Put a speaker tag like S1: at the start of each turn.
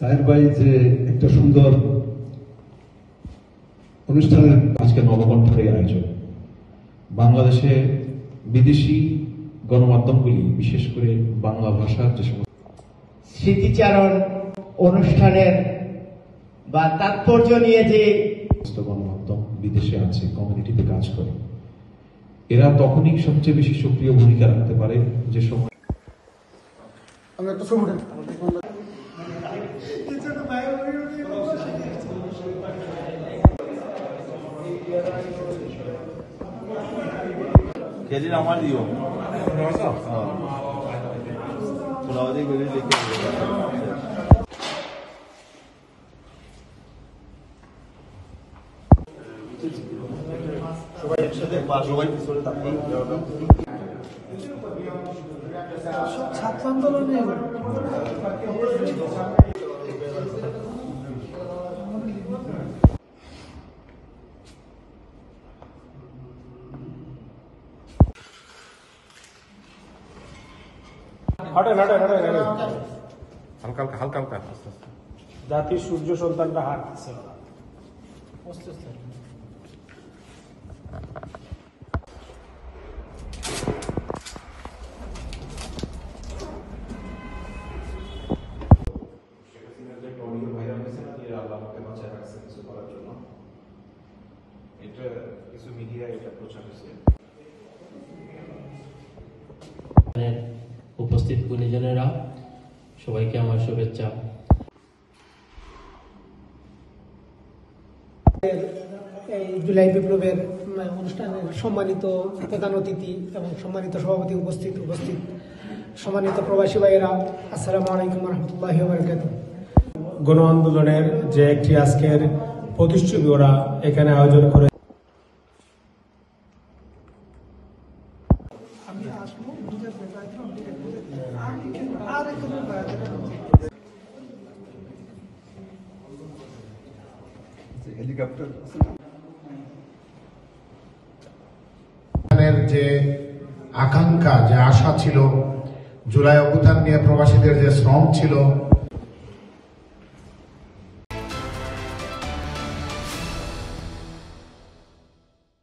S1: তাহের ভাই যে একটা সুন্দর অনুষ্ঠানের
S2: আজকে নবকণ্ঠের এই আয়োজন বাংলাদেশে বিদেশি গণমাধ্যমগুলি বিশেষ করে বাংলা ভাষার যে সমস্ত
S3: স্মৃতিচারণ অনুষ্ঠানের বা তাৎপর্য নিয়ে যে
S2: গণমাধ্যম বিদেশে আছে, কমিউনিটিতে কাজ করে, এরা তখনই সবচেয়ে বেশি সক্রিয় ভূমিকা রাখতে পারে যে সময়
S4: Querer amar Dios. Pulau dia querer lekar. সবাই একসাথে বা সবাই পিছনে থাকি
S5: সব ছাত্র আন্দোলনে
S6: হালকা
S5: জাতির সূর্য সন্তানটা হাঁটছে
S7: উপস্থিত গুণীজনেরা, সবাইকে আমার শুভেচ্ছা।
S5: এই জুলাই বিপ্লবের অনুষ্ঠানের সম্মানিত প্রধান অতিথি এবং সম্মানিত সভাপতি উপস্থিত সম্মানিত প্রবাসী ভাইয়েরা, আসসালামু আলাইকুম রহমতুল্লাহি ওয়া বারাকাতুহু। গণ আন্দোলনের যে একটি আজকের প্রতিচ্ছবি ওরা এখানে আয়োজন করে
S8: যে আকাঙ্ক্ষা, যে আশা ছিল, জুলাই অভ্যুত্থান নিয়ে প্রবাসীদের যে শ্রম ছিল,